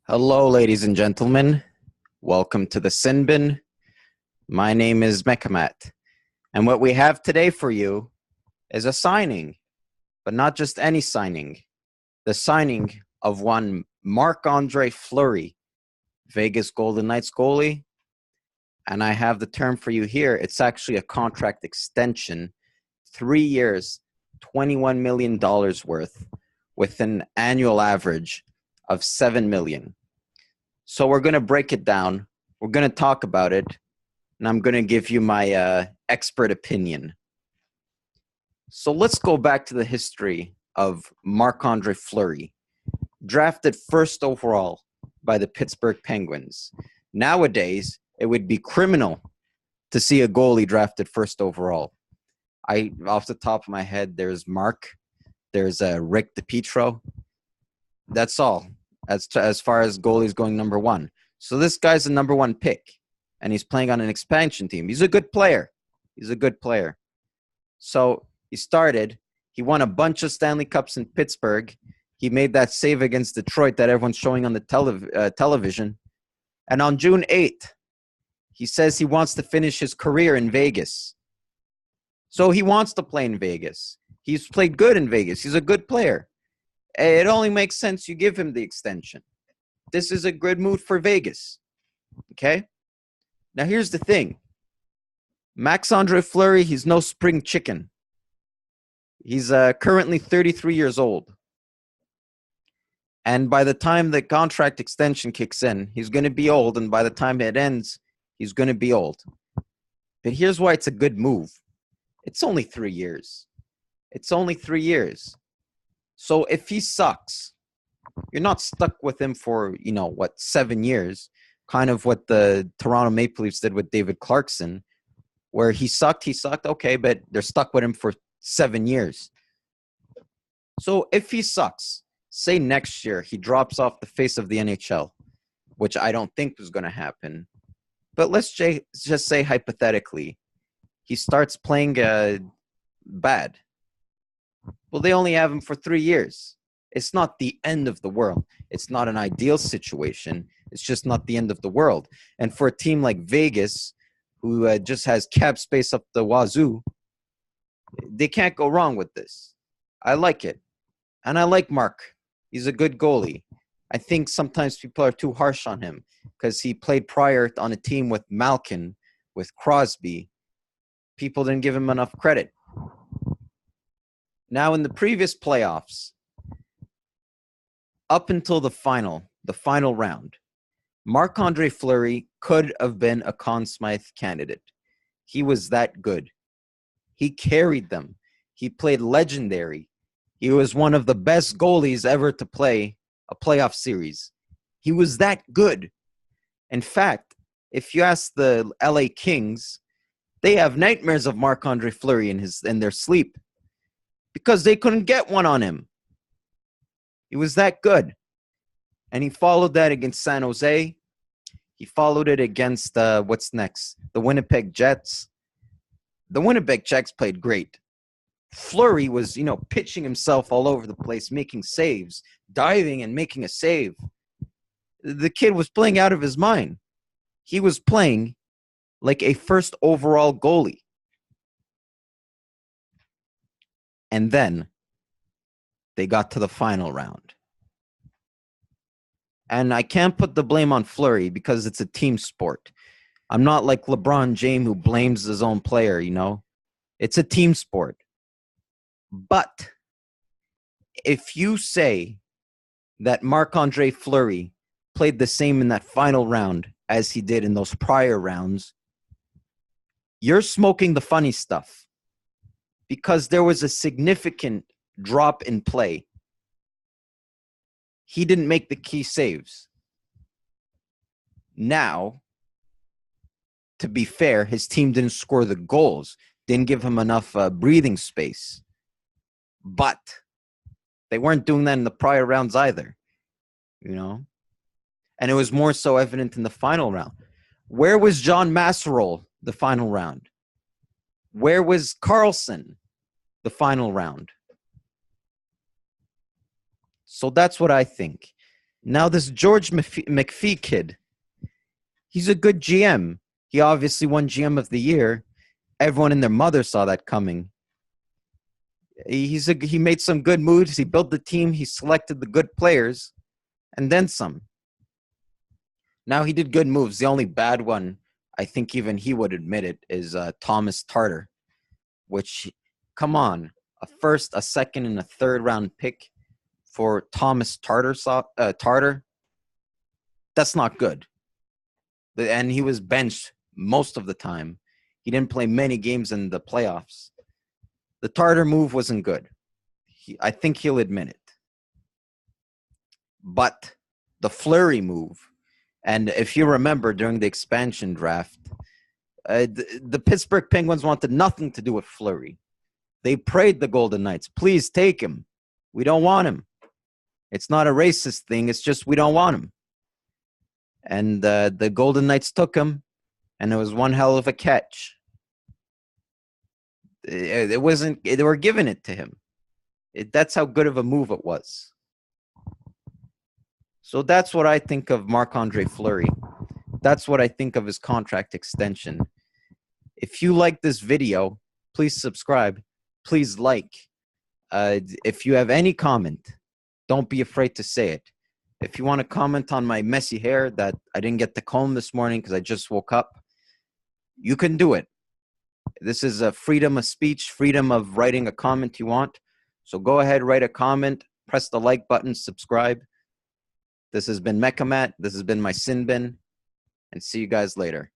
Hello, ladies and gentlemen. Welcome to the Sin Bin. My name is Mecca Matt. And what we have today for you is a signing, but not just any signing. The signing of one Marc-Andre Fleury, Vegas Golden Knights goalie. And I have the term for you here. It's actually a contract extension, 3 years, $21 million worth, with an annual average of $7 million. So we're going to break it down. We're going to talk about it, and I'm going to give you my expert opinion. So let's go back to the history of Marc-Andre Fleury, drafted first overall by the Pittsburgh Penguins. Nowadays, it would be criminal to see a goalie drafted first overall. Off the top of my head, there's Marc, there's Rick DiPietro. That's all. As far as goalies going number one. So this guy's the number one pick, and he's playing on an expansion team. He's a good player. So he won a bunch of Stanley Cups in Pittsburgh. He made that save against Detroit that everyone's showing on the television. And on June 8th, he says he wants to finish his career in Vegas. So he wants to play in Vegas. He's played good in Vegas. He's a good player. It only makes sense you give him the extension. This is a good move for Vegas. Okay? Now, here's the thing. Marc-Andre Fleury, he's no spring chicken. He's currently 33 years old. And by the time the contract extension kicks in, he's going to be old. And by the time it ends, he's going to be old. But here's why it's a good move. It's only 3 years. So if he sucks, you're not stuck with him for, 7 years, kind of what the Toronto Maple Leafs did with David Clarkson, where he sucked, okay, but they're stuck with him for 7 years. So if he sucks, say next year he drops off the face of the NHL, which I don't think is going to happen, but let's just say hypothetically, he starts playing bad. Well, they only have him for 3 years. It's not the end of the world. It's not an ideal situation. It's just not the end of the world. And for a team like Vegas, who just has cap space up the wazoo, they can't go wrong with this. I like it. And I like Marc. He's a good goalie. I think sometimes people are too harsh on him because he played prior on a team with Malkin, with Crosby. People didn't give him enough credit. Now, in the previous playoffs, up until the final round, Marc-Andre Fleury could have been a Conn Smythe candidate. He was that good. He carried them. He played legendary. He was one of the best goalies ever to play a playoff series. He was that good. In fact, if you ask the LA Kings, they have nightmares of Marc-Andre Fleury in their sleep, because they couldn't get one on him. He was that good. And he followed that against San Jose. He followed it against, what's next? The Winnipeg Jets. The Winnipeg Jets played great. Fleury was, pitching himself all over the place, making saves, diving and making a save. The kid was playing out of his mind. He was playing like a first overall goalie. And then they got to the final round. And I can't put the blame on Fleury because it's a team sport. I'm not like LeBron James who blames his own player, It's a team sport. But if you say that Marc-Andre Fleury played the same in that final round as he did in those prior rounds, you're smoking the funny stuff. Because there was a significant drop in play. He didn't make the key saves. Now, to be fair, his team didn't score the goals, didn't give him enough breathing space. But they weren't doing that in the prior rounds either, And it was more so evident in the final round. Where was John Masserole the final round? Where was Carlson the final round? So that's what I think. Now this George McPhee kid, he's a good GM. He obviously won GM of the year. Everyone and their mother saw that coming. He made some good moves. He built the team. He selected the good players, and then some. Now he did good moves. The only bad one, I think even he would admit it, is Thomas Tartar, which, come on, a first, a second, and a third round pick for Thomas Tartar. That's not good. And he was benched most of the time. He didn't play many games in the playoffs. The Tartar move wasn't good. I think he'll admit it. But the Fleury move, and if you remember during the expansion draft, the Pittsburgh Penguins wanted nothing to do with Fleury. They prayed the Golden Knights, please take him. We don't want him. It's not a racist thing. It's just we don't want him. And the Golden Knights took him, and it was one hell of a catch. It wasn't. They were giving it to him. That's how good of a move it was. So that's what I think of Marc-Andre Fleury. That's what I think of his contract extension. If you like this video, please subscribe. Please like. If you have any comment, don't be afraid to say it. If you want to comment on my messy hair that I didn't get to comb this morning because I just woke up, you can do it. This is a freedom of speech, freedom of writing a comment you want. So go ahead, write a comment, press the like button, subscribe. This has been Mecca Matt. This has been my sin bin, and see you guys later.